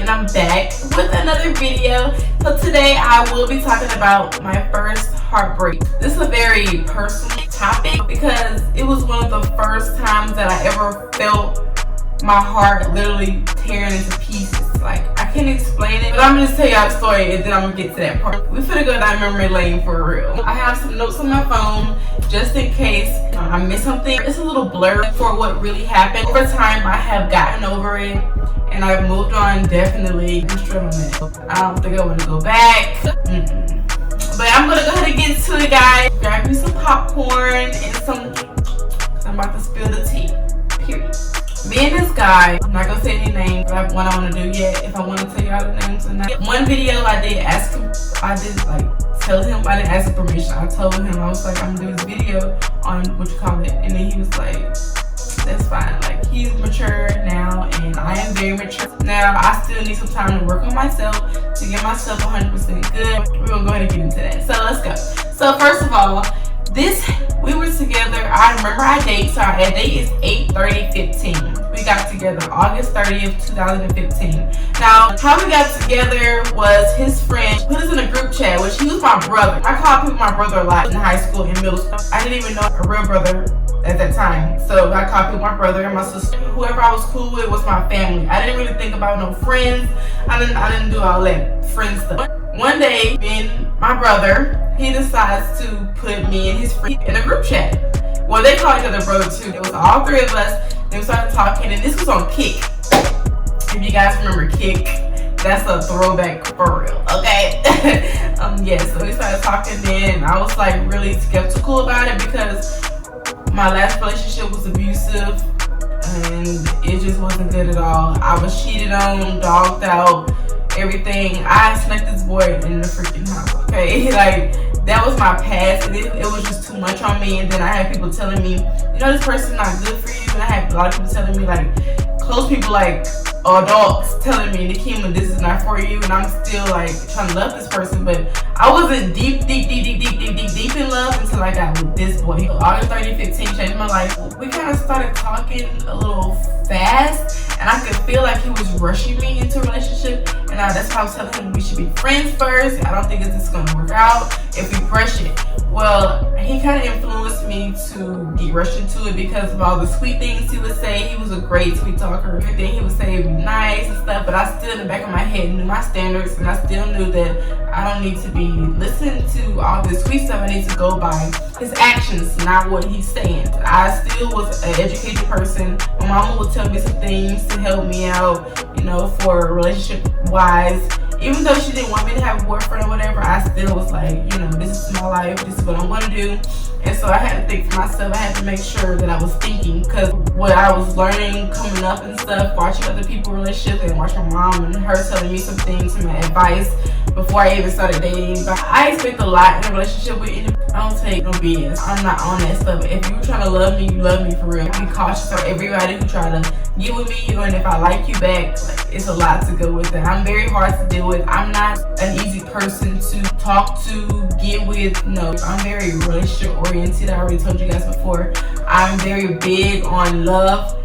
and I'm back with another video. So today I will be talking about my first heartbreak. This is a very personal topic because it was one of the first times that I ever felt my heart literally tearing into pieces. Like, I can't explain it, but I'm gonna just tell y'all the story and then I'm gonna get to that part. We finna go down memory lane for real. I have some notes on my phone just in case I miss something. It's a little blurry for what really happened. Over time, I have gotten over it and I've moved on, definitely. I don't think I want to go back. But I'm gonna go ahead and get to it, guys. Grab me some popcorn and some, cause I'm about to spill the tea, period. Me and this guy, I'm not gonna say any names, but I have one I want to do yet, if I want to tell y'all the names or not. One video I did ask him, I didn't ask him permission. I told him, I was like, I'm gonna do this video on what you call it, and then he was like, that's fine. Like, he's mature now and I am very mature. Now I still need some time to work on myself to get myself 100% good. We're gonna go ahead and get into that. So let's go. So first of all, we were together, I remember our date, so our date is 8/30/15. We got together August 30th, 2015. Now, how we got together was his friend put us in a group chat, which he was my brother. I called people my brother a lot in high school and middle school. I didn't even know a real brother at that time. So I called people my brother and my sister. Whoever I was cool with was my family. I didn't really think about no friends. I didn't do all that friend stuff. One day, me and my brother, he decides to put me and his friend in a group chat. Well, they call each other brother too. It was all three of us. Then we started talking, and this was on Kick. If you guys remember Kick, that's a throwback for real, okay? So we started talking then. I was like really skeptical about it because my last relationship was abusive and it just wasn't good at all. I was cheated on, dogged out, everything. I snuck this boy in the freaking house, okay? Like, that was my past, and it was just too much on me. And then I had people telling me, you know, this person's not good for you. And I had a lot of people telling me, like, close people, like adults telling me, Nikema, this is not for you. And I'm still like trying to love this person, but I wasn't deep in love until I got with this boy. August 2015 changed my life. We kind of started talking a little fast, and I could feel like he was rushing me into a relationship. And that's why I was telling him we should be friends first. I don't think this is gonna work out if we rush it. Well, he kind of influenced me to get rushed into it because of all the sweet things he would say. He was a great sweet talker. Everything he would say would be nice and stuff, but I still in the back of my head knew my standards, and I still knew that I don't need to be listening to all this sweet stuff. I need to go by his actions, not what he's saying. I still was an educated person. My mama would tell me some things to help me out, you know, for relationship wise. Even though she didn't want me to have a boyfriend or whatever, I still was like, you know, this is my life, this is what I'm gonna do. And so I had to think for myself. I had to make sure that I was thinking, because what I was learning coming up and stuff, watching other people's relationships and watching my mom and her telling me some things and my advice before I even started dating. But I expect a lot in a relationship with anyone. I don't take no BS. I'm not on that stuff. If you're trying to love me, you love me for real. Be cautious of everybody who try to get with me, and if I like you back, like, it's a lot to go with that. I'm very hard to deal with. I'm not an easy person to talk to, get with. No, I'm very relationship oriented. I already told you guys before. I'm very big on love.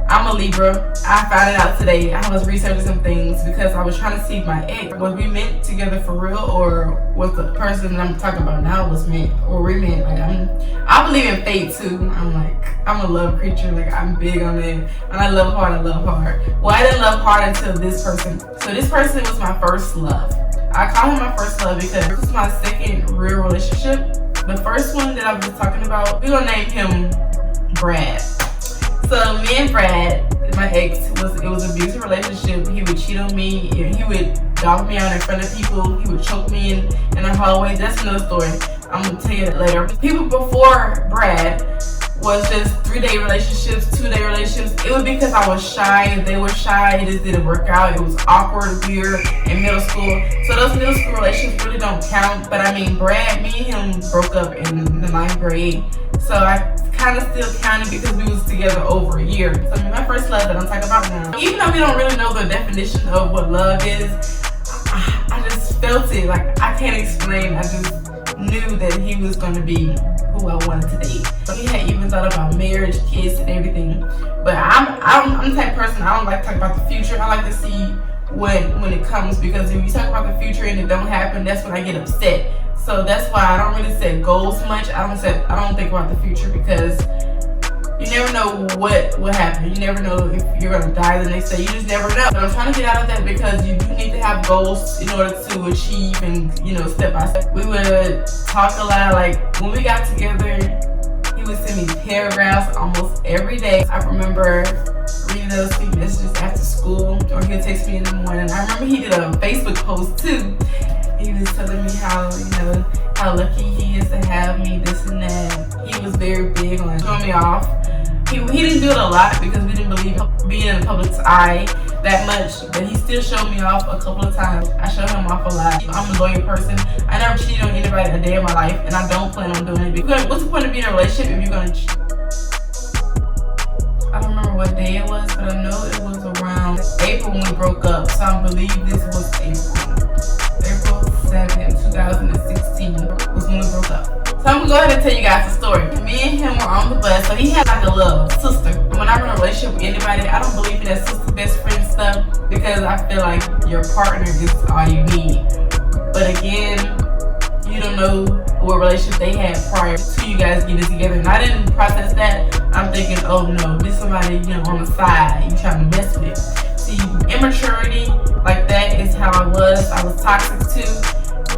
I'm a Libra. I found it out today. I was researching some things because I was trying to see my ex. Was we meant together for real, or was the person that I'm talking about now was meant, or we meant? Like, I believe in fate too. I'm a love creature. Like, I'm big on it. When I love hard, I love hard. Well, I didn't love hard until this person. So this person was my first love. I call him my first love because this is my second real relationship. The first one that I was just talking about, we're gonna name him Brad. So me and Brad, my ex, it was an abusive relationship. He would cheat on me. He would dog me out in front of people. He would choke me in the hallway. That's another story. I'm gonna tell you that later. People before Brad was just 3-day relationships, 2-day relationships. It was because I was shy. They were shy. It just didn't work out. It was awkward, weird in middle school. So those middle school relationships really don't count. But I mean, Brad, me and him broke up in the 9th grade. So I kind of still counted because we was together over a year. So I mean, my first love that I'm talking about now. Even though we don't really know the definition of what love is, I just felt it. Like, I can't explain. I just knew that he was going to be who I wanted to date. We had even thought about marriage, kids, and everything. But I'm the type of person, I don't like to talk about the future. I like to see when it comes, because if you talk about the future and it don't happen, that's when I get upset. So that's why I don't really set goals much. I don't think about the future, because you never know what will happen. You never know if you're gonna die the next day. You just never know. But I'm trying to get out of that, because you do need to have goals in order to achieve, and step by step. We would talk a lot. Like when we got together, he would send me paragraphs almost every day. I remember reading those sweet messages after school, or he'll text me in the morning. I remember he did a Facebook post too. He was telling me how lucky he is to have me, this and that. He was very big on showing me off. He didn't do it a lot, because we didn't believe being in the public's eye that much, but he still showed me off a couple of times. I showed him off a lot. I'm a loyal person. I never cheated on anybody a day in my life, and I don't plan on doing it. What's the point of being in a relationship if you're gonna cheat? I don't remember what day it was, but I know it was around April when we broke up. So I believe this was April 7th, 2016 was when we broke up. So I'm gonna go ahead and tell you guys the story. Me and him were on the bus, so he had like a little sister. When I'm in a relationship with anybody, I don't believe in that sister best friend stuff, because I feel like your partner is all you need. But again, you don't know what relationship they had prior to you guys getting together. And I didn't process that. I'm thinking, oh no, this is somebody on the side, you trying to mess with it. See, immaturity like that is how I was. I was toxic too.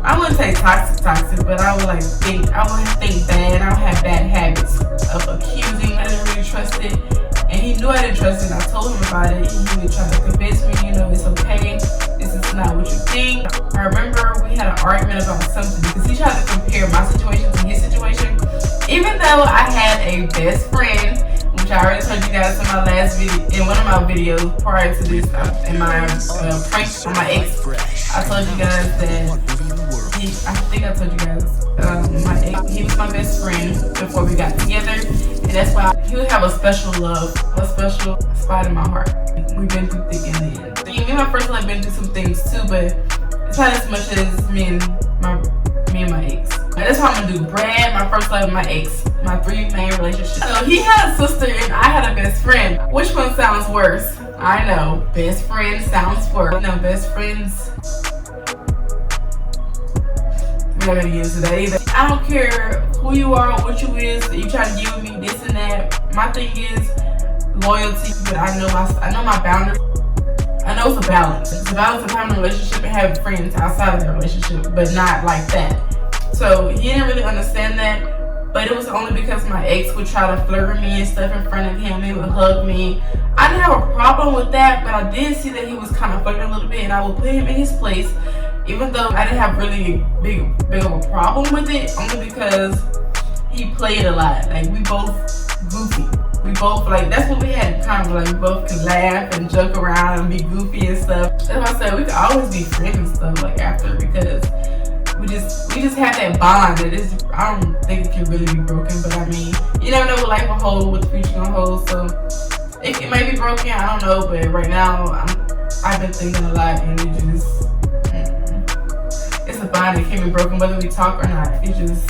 I wouldn't say toxic, but I would think bad. I would have bad habits of accusing. I didn't really trust it, and he knew I didn't trust it. And I told him about it, and he would try to convince me, it's okay. This is not what you think. I remember we had an argument about something, because he tried to compare my situation to his situation. Even though I had a best friend, which I already told you guys in my last video, in one of my videos prior to this, in my prank on my ex, I told you guys that I think I told you guys, my ex, he was my best friend before we got together, and that's why he would have a special love, a special spot in my heart. We've been through thick and thin. Me and my first love been through some things too, but it's not as much as me and my ex. That's how I'm gonna do. Brad, my first love, and my ex. My 3 main relationships. So he had a sister and I had a best friend. Which one sounds worse? I know. Best friend sounds worse. Best friends. We're not gonna get into that either. I don't care who you are or what you is. You try to give me this and that. My thing is loyalty, but I know my boundaries. I know it's a balance. It's a balance of having a relationship and having friends outside of that relationship, but not like that. So he didn't really understand that, but it was only because my ex would try to flirt with me and stuff in front of him. He would hug me. I didn't have a problem with that, but I did see that he was kind of flirting a little bit, and I would put him in his place, even though I didn't have really big of a problem with it, only because he played a lot. Like, we both goofy. We both, that's what we had in common. We both could laugh and joke around and be goofy and stuff. That's why I said we could always be friends and stuff, after, because we just have that bond that is, I don't think it can really be broken, but I mean, you never know what life will hold, what the future gonna hold, so it may be broken, I don't know, but right now, I've been thinking a lot, and it just, it's a bond that can't be broken, whether we talk or not. It just,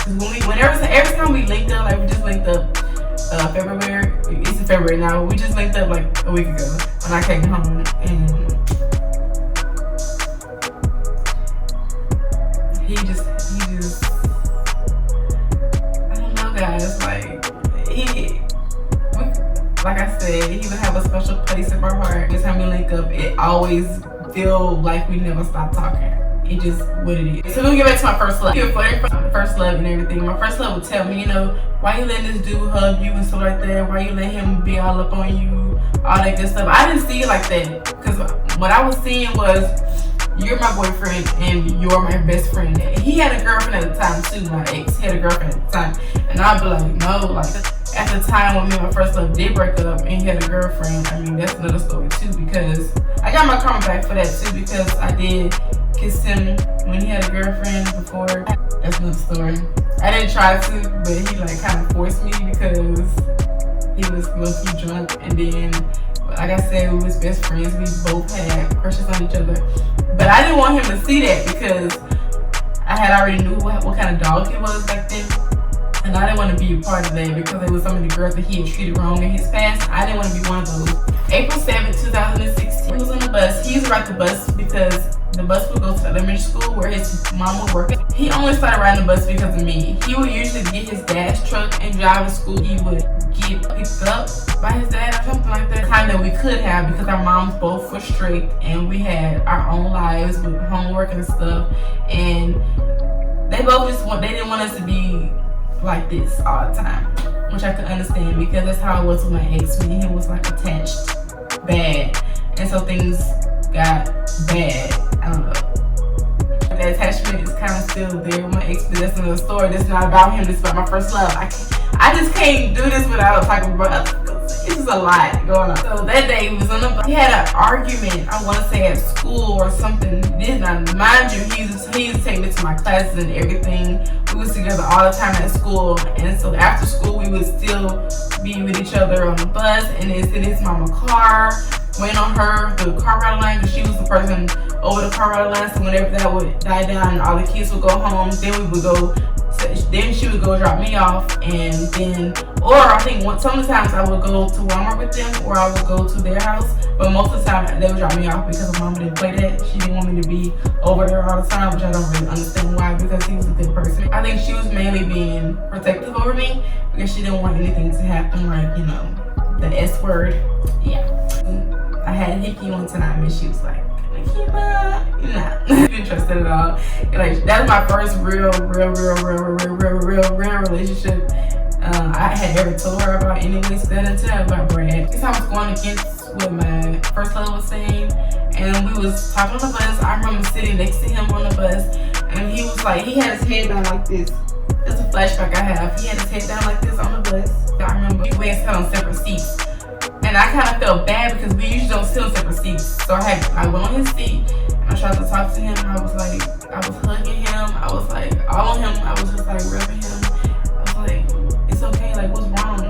every time we linked up, we just linked up, February, it's in February now, we just linked up a week ago, when I came home, and he just, I don't know, guys, like I said, he would have a special place in my heart. Every time we link up, it always feel like we never stop talking. It just what it is. So we'll get back to my first love. You're flirting from my first love and everything. My first love would tell me, why you letting this dude hug you and stuff like that? Why you let him be all up on you? All that good stuff. I didn't see it like that, because what I was seeing was, you're my boyfriend and you're my best friend. He had a girlfriend at the time too. My ex had a girlfriend at the time, and I'd be like, no, at the time when me and my first love did break up and he had a girlfriend, I mean, that's another story too, because I got my karma back for that too, because I did kiss him when he had a girlfriend before. That's another story. I didn't try to, but he kind of forced me, because he was low-key drunk, and then, like I said, we was best friends. We both had crushes on each other, but I didn't want him to see that, because I had already knew what kind of dog he was back then. And I didn't want to be a part of that, because it was some of the girls that he had treated wrong in his past. I didn't want to be one of those. April 7th, 2016. He was on the bus. He used to ride the bus because the bus would go to elementary school where his mom would work. He only started riding the bus because of me. He would usually get his dad's truck and drive to school. He would get picked up by his dad or something like that. Time that we could have because our moms both were strict and we had our own lives with homework and stuff. And they both they didn't want us to be like this all the time, which I could understand because that's how it was with my ex. Me and him was like attached bad, and so things got bad. I don't know. The attachment is kind of still there with my ex, but that's another story. This is not about him. This is about my first love. I just can't do this without talking about it. It's just a lot going on. So that day we was on the bus. He had an argument, I want to say at school or something. Mind you, he used to take me to my classes and everything. We was together all the time at school, and so after school we would still be with each other on the bus and then sit in his mama's car, waiting on her, the car ride line, because she was the person over the car ride line. So whenever that would die down and all the kids would go home, then she would go drop me off, and then, or I think sometimes I would go to Walmart with them, or I would go to their house, but most of the time they would drop me off because my mama didn't play that. She didn't want me to be over there all the time, which I don't really understand why, because he was a good person. I think she was mainly being protective over me because she didn't want anything to happen, like, you know, the S word. Yeah. I had Hickey one time and she was like, nah, didn't trust it at all. Like, that was my first real relationship I had ever told her about anyway. So that didn't tell her about Brad. This time I was going against what my first love was saying, and we was talking on the bus. I remember sitting next to him on the bus, and he was like, he had his head down like this. That's a flashback I have. He had his head down like this on the bus. I remember we had sat on separate seats. And I kind of felt bad because we usually don't sit on separate seats. So I went on his seat and I tried to talk to him. I was hugging him. I was like all on him. I was just like rubbing him. I was like, it's okay. Like, what's wrong?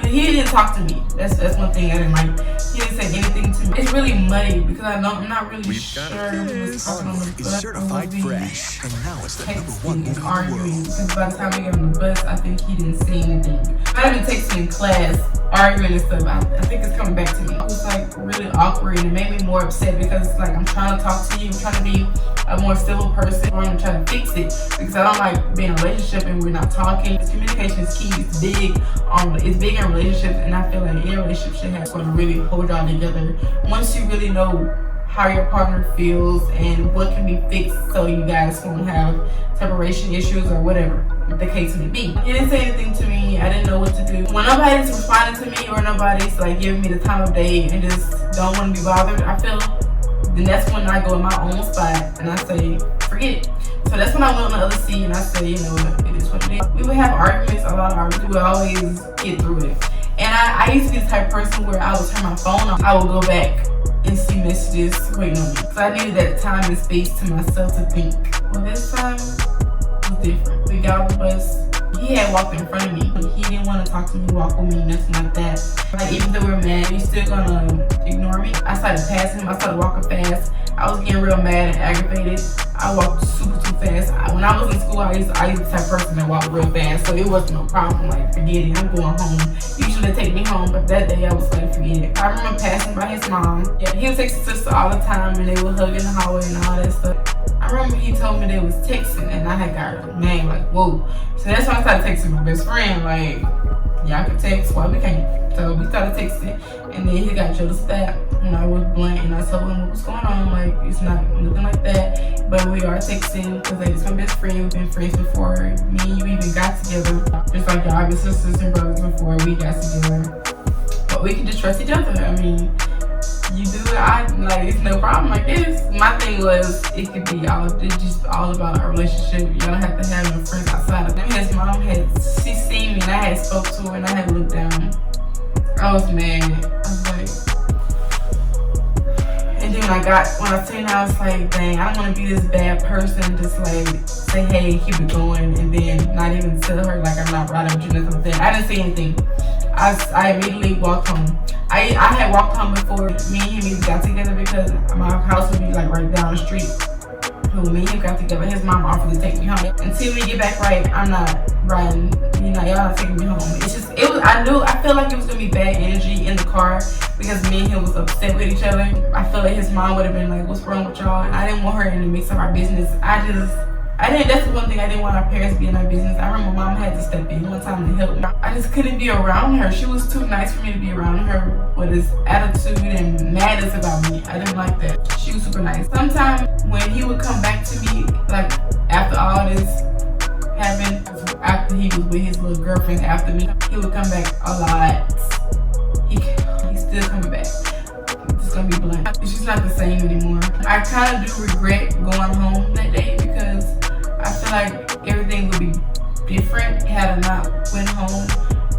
He didn't talk to me. That's one thing I didn't like. He didn't say anything to me. It's really muddy because I'm not really sure who was talking on the bus. Certified fresh, and now it's the #1 movie and arguing. Because by the time we got on the bus, I think he didn't say anything. I've been texting in class, arguing and stuff. I think it's coming back to me. It was like really awkward and it made me more upset because it's like I'm trying to talk to you, I'm trying to be a more civil person, or I'm trying to fix it because I don't like being in a relationship and we're not talking. Communication is key. It's big in relationships, and I feel like any relationship should have to really hold y'all together. Once you really know how your partner feels and what can be fixed so you guys won't have separation issues or whatever the case may be. He didn't say anything to me. I didn't know what to do. When nobody's responding to me or nobody's like giving me the time of day and just don't want to be bothered, I feel then that's when I go in my own spot and I say, forget it. So that's when I went on the other seat and I say, you know what, it is what it is. We would have arguments, a lot of arguments. We would always get through it. And I used to be the type of person where I would turn my phone off. I would go back and see messages waiting on me. So I needed that time and space to myself to think. Well, this time was different. We got off the bus. He had walked in front of me. He didn't want to talk to me, walk with me, nothing like that. Like, even though we're mad, he's still gonna ignore me. I started passing him. I started walking fast. I was getting real mad and aggravated. I walked super too fast. When I was in school, I used to be the type of person that walked real fast, so it wasn't no problem. Like, forget it, I'm going home. Usually they take me home, but that day I was like, forget it. I remember passing by his mom. Yeah, he would text his sister all the time, and they would hug in the hallway and all that stuff. I remember he told me they was texting, and I had got mad, like, whoa. So that's when I started texting my best friend, like, y'all can text, why we can't? So we started texting, and then he got jealous of that, and I was blunt, and I told him what was going on, like, it's not nothing like that, but we are texting, because like, it's my best friend, we've been friends before me and you even got together, just like y'all been sisters and brothers before we got together, but we can just trust each other. I mean, you do it, like, it's no problem like this. My thing was, it's just all about our relationship. You don't have to have no friends outside of them. His mom she seen me and I had spoke to her and I had looked down. I was mad. I was like, and then when I seen her, I was like, dang, I don't want to be this bad person, just like say, hey, keep it going, and then not even tell her like I'm not riding with you, nothing like that. I didn't say anything. I immediately walked home. I had walked home before me and him even got together because my house would be like right down the street. When me and him got together, his mom offered to take me home. Until we get back right, I'm not riding. You know, y'all not taking me home. I feel like it was gonna be bad energy in the car because me and him was upset with each other. I feel like his mom would have been like, what's wrong with y'all? And I didn't want her in the mix of our business. That's the one thing I didn't want our parents to be in our business. I remember mom had to step in one time to help me. I just couldn't be around her. She was too nice for me to be around her with this attitude and madness about me. I didn't like that. She was super nice. Sometimes when he would come back to me, like after all this happened, after he was with his little girlfriend after me, he would come back a lot. He's still coming back. It's gonna be blunt. It's just not the same anymore. I kind of do regret going home that day because I feel like everything would be different had I not went home.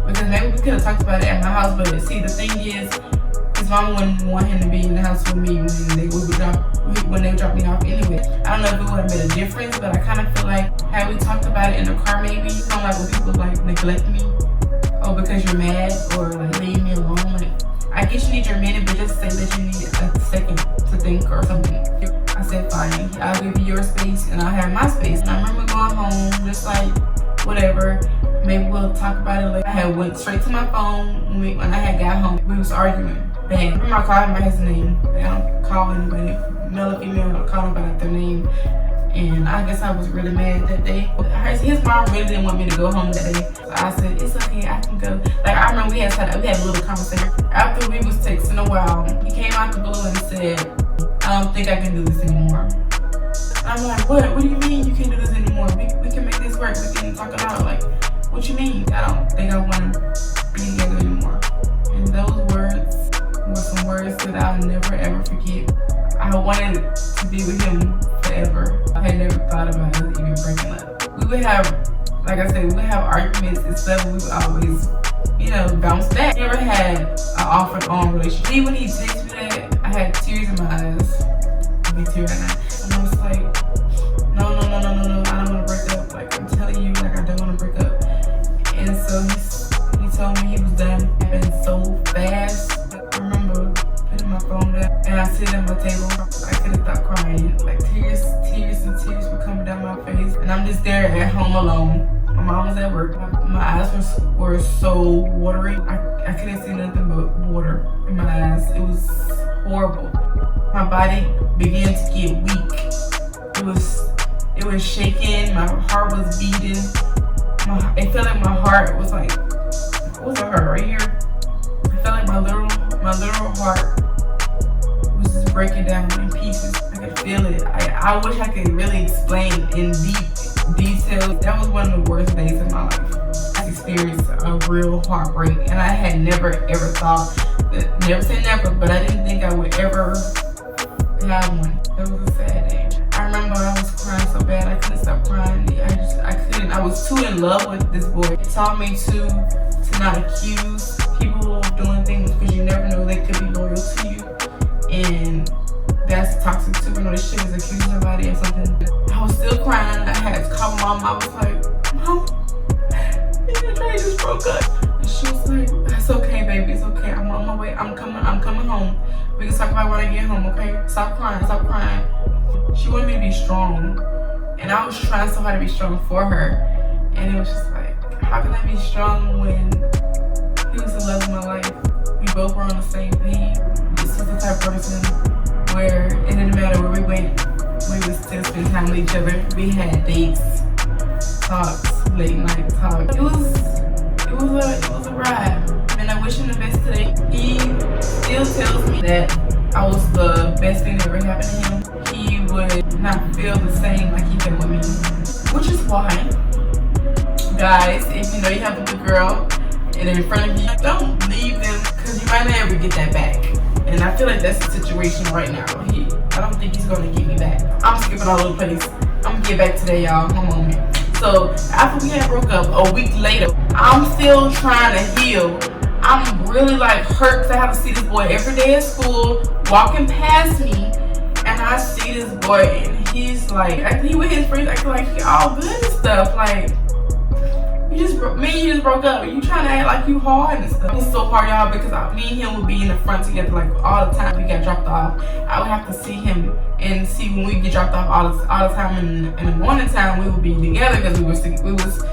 Because maybe we could have talked about it at my house, but see, the thing is, his mama wouldn't want him to be in the house with me when they drop me off anyway. I don't know if it would have made a difference, but I kind of feel like had we talked about it in the car, maybe. You know, like when people like neglect me, or because you're mad, or like leave me alone. Like, I guess you need your minute, but just say that you need a second to think or something. I said, fine, I'll give you your space and I'll have my space. And I remember going home, just like, whatever, maybe we'll talk about it later. I had went straight to my phone when I had got home. We was arguing. Bang. I remember I called him by his name. I don't call anybody, male or female, I don't call them by their name. And I guess I was really mad that day. His mom really didn't want me to go home that day. So I said, it's okay, I can go. Like, I remember we had a little conversation. After we was texting a while, he came out the blue and said, I don't think I can do this anymore. And I'm like, what? What do you mean you can't do this anymore? We can make this work. We can talk it out. Like, what you mean? I don't think I want to be together anymore. And those words were some words that I'll never ever forget. I wanted to be with him forever. I had never thought about us even breaking up. We would have, like I said, we would have arguments and stuff. We would always, bounce back. Never had an off and on relationship. Even when he texted me that, I had tears in my eyes. I'd be teary right now. And I was like, no, I don't want to break up. Like, I'm telling you, like, I don't want to break up. And so he told me he was done. It happened so fast. I remember putting my phone down and I sit at my table. I couldn't stop crying. Like, tears were coming down my face. And I'm just there at home alone. My mom was at work. My eyes were so watery. I couldn't see nothing but water in my eyes. It was horrible. My body began to get weak. It was shaking. My heart was beating. It felt like my heart was like, what's the heart right here? I felt like my literal heart was just breaking down in pieces. I could feel it. I wish I could really explain in deep detail. That was one of the worst days of my life. I experienced a real heartbreak, and I had never ever thought that, never say never, but I didn't think I would ever have one. It was a sad day. I remember I was crying so bad I couldn't stop crying. I couldn't. I was too in love with this boy. It taught me to not accuse people of doing things because you never know they could be loyal to you, and that's toxic too. This shit is accusing somebody of something. I was still crying. I had to call my mom. I was like, Mom, me and Trey just broke up. And she was like, it's okay, baby. It's okay. I'm on my way. I'm coming home. We can talk about when I get home, okay? Stop crying. She wanted me to be strong. And I was trying so hard to be strong for her. And it was just like, how can I be strong when he was the love of my life? We both were on the same page. This was the type of person where it didn't matter where we went, we would still spend time with each other. We had dates, talks, late night talks. It was a ride. And I wish him the best today. He still tells me that I was the best thing that ever happened to him. He would not feel the same like he felt with me. Which is why, guys, if you know you have a good girl and they're in front of you, don't leave them because you might not ever get that back. And I feel like that's the situation right now. I don't think he's gonna get me back. I'm skipping all over the place. I'm gonna get back today, y'all. One moment. So after we had broke up, a week later, I'm still trying to heal. I'm really like hurt because I have to see this boy every day at school, walking past me, and I see this boy and he's like, acting he with his friends, acting like he all good and stuff. Like, you just broke up. You trying to act like you hard and stuff. It's so hard, y'all, because me and him would be in the front together like all the time. We got dropped off. I would have to see him and see when we get dropped off all the time. In the morning time, we would be together because we was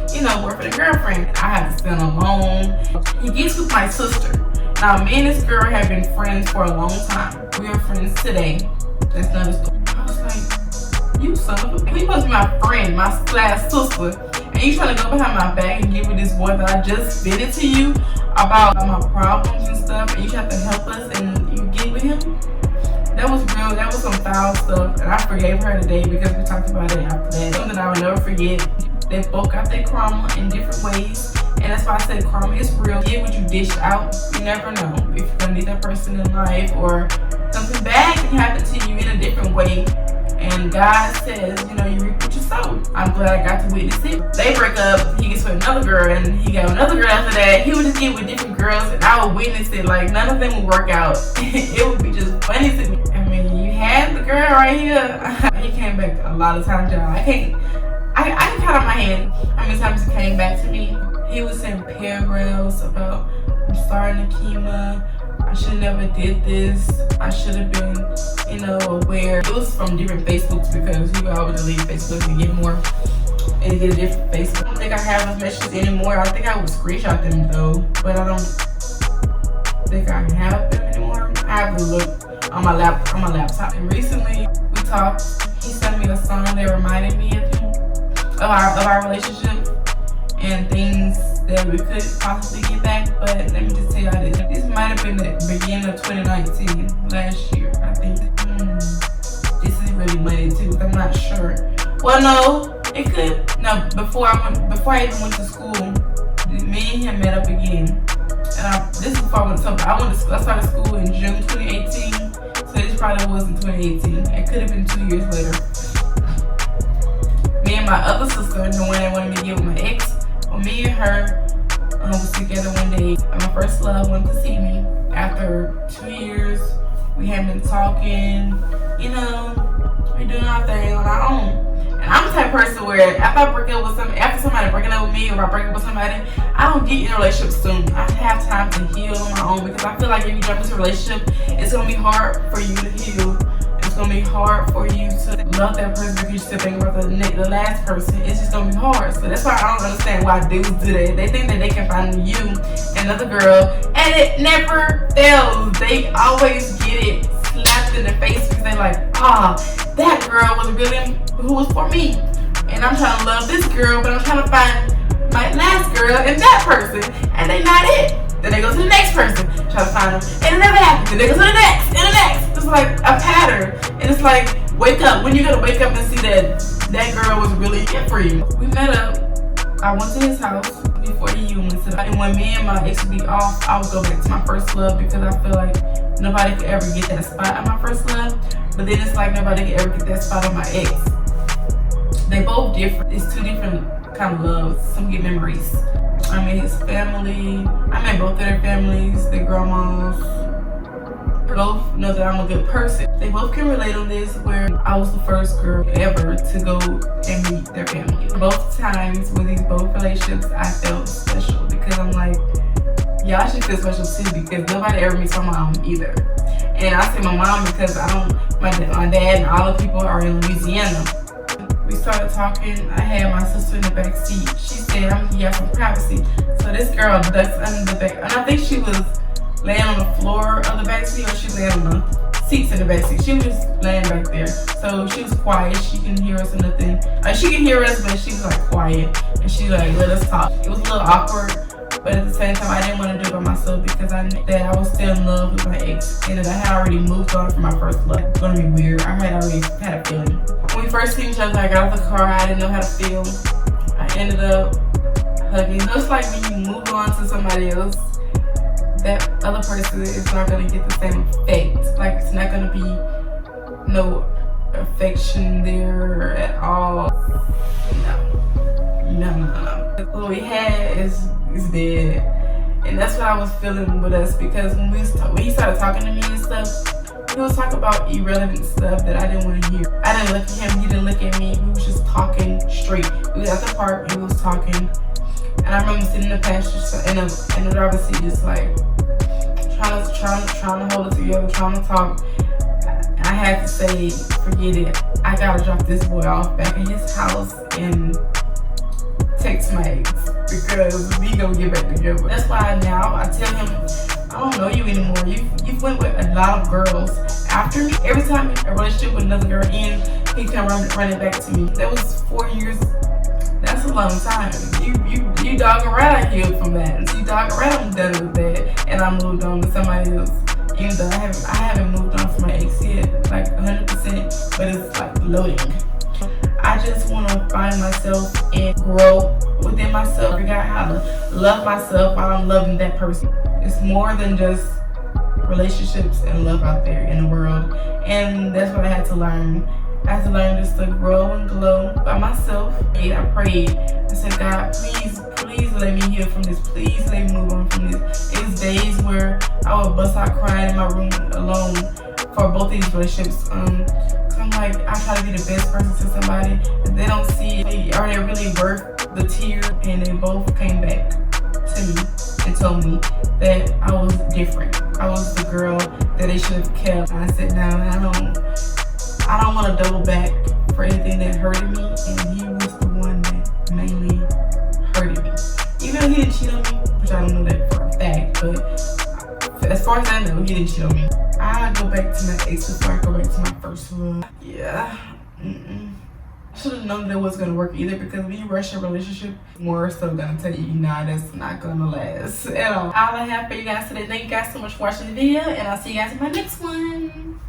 work for the girlfriend. I had to spend alone. He gets with my sister, Now, me and this girl have been friends for a long time. We are friends today. That's another story. I was like, you son of a... You supposed to be my friend, my class sister. And you trying to go behind my back and give me this boy that I just vented to you about my problems and stuff. And you have to help us and you get with him. That was real. That was some foul stuff. And I forgave her today because we talked about it after that. Something I will never forget. They both got their karma in different ways. And that's why I said karma is real. Get what you dish out. You never know if you're going to need that person in life or something bad can happen to you in a different way. And God says, you know, you reap what you sow. I'm glad I got to witness it. They break up, he gets with another girl, and he got another girl after that. He would just get with different girls, and I would witness it. Like, none of them would work out. It would be just funny to me. I mean, you had the girl right here. He came back a lot of times, y'all. I can count on my hand how many times he came back to me. He was saying paragraphs about, I'm sorry, Nakima. I should never did this. I should have been, you know, aware. It was from different Facebooks because he would always delete Facebook and get more and get a different Facebook. I don't think I have those messages anymore. I think I would screenshot them though, but I don't think I have them anymore. I have to look on my laptop. And recently we talked. He sent me a song that reminded me of him, of our relationship and things that we could possibly get back. But let me just tell y'all this might have been the beginning of 2019, last year, I think. This is really money too, I'm not sure. Well, no, it could. No, before I even went to school, me and him met up again. And this is before I went to school. I started school in June 2018, so this probably wasn't 2018. It could have been 2 years later. Me and my other sister, the one that wanted me to get with my ex, well, me and her was together one day. My first love went to see me. After 2 years, we had been talking, you know, we're doing our thing on our own. And I'm the type of person where after somebody breaking up with me or I break up with somebody, I don't get in a relationship soon. I have time to heal on my own because I feel like if you jump into a relationship, it's going to be hard for you to heal. It's going to be hard for you to love that person because you still think about the last person. It's just going to be hard. So that's why I don't understand why dudes do that. They think that they can find you, another girl, and it never fails. They always get it slapped in the face because they're like, that girl was really who was for me. And I'm trying to love this girl, but I'm trying to find my last girl and that person. And they not it. Then they go to the next person, try to find them, and it never happens. Then they go to the next, and the next. It's like a pattern. And it's like, wake up. When you gotta wake up and see that girl was really it for you. We met up. I went to his house before he even went to the. And when me and my ex would be off, I would go back to my first love because I feel like nobody could ever get that spot on my first love. But then it's like nobody could ever get that spot on my ex. They both different. It's two different kind of loves. Some get memories. I met his family. I met both of their families, their grandmas. Both know that I'm a good person. They both can relate on this where I was the first girl ever to go and meet their family. Both times with these both relationships, I felt special because I'm like, y'all should feel special too because nobody ever meets my mom either. And I say my mom because my dad and all the people are in Louisiana. We started talking. I had my sister in the back seat. She said, I'm gonna have some privacy. So this girl ducks under the back. And I think she was laying on the floor of the back seat or she laying on the seats in the back seat. She was just laying back there. So she was quiet. She couldn't hear us or nothing. She could hear us, but she was like quiet. And she like let us talk. It was a little awkward. But at the same time, I didn't want to do it by myself because I knew that I was still in love with my ex and that I had already moved on from my first love. It's gonna be weird. I had already had a feeling. When we first seen each other, I got out of the car. I didn't know how to feel. I ended up hugging. It's like when you move on to somebody else, that other person is not gonna get the same effect. Like it's not gonna be no affection there at all. No. What we had is dead. And that's what I was feeling with us because when he started talking to me and stuff, he was talking about irrelevant stuff that I didn't want to hear. I didn't look at him, he didn't look at me. We was just talking straight. We was at the park and we was talking. And I remember sitting in the passenger in the driver's seat just like trying to hold it together, trying to talk. I had to say, forget it. I gotta drop this boy off back in his house and text my ex because we gonna get back together. That's why now I tell him I don't know you anymore. You've went with a lot of girls after me. Every time a relationship with another girl ends, he come running back to me. That was 4 years. That's a long time. You dog around, I healed from that. And you dog around, I'm done with that. And I moved on to somebody else. Even though I haven't moved on from my ex yet, like 100%, but it's like loading. I just want to find myself and grow within myself. Figure out how to love myself while I'm loving that person. It's more than just relationships and love out there in the world. And that's what I had to learn. I had to learn just to grow and glow by myself. I prayed. I said, God, please let me heal from this. Please let me move on from this. It was days where I would bust out crying in my room alone for both these relationships. I'm like, I try to be the best person to somebody. If they don't see it, are they really worth the tears? And they both came back to me and told me that I was different. I was the girl that they should have kept. I said, no, I don't want to double back for anything that hurted me, and he was the one that mainly hurted me. Even though he didn't cheat on me, which I don't know that for a fact, but as far as I know, he didn't cheat on me. I go back to my ex before I go back to my first love. Yeah. I should have known that it wasn't gonna work either, because when you rush a relationship, more so gonna tell you, nah, that's not gonna last at all. All I have for you guys today. Thank you guys so much for watching the video, and I'll see you guys in my next one.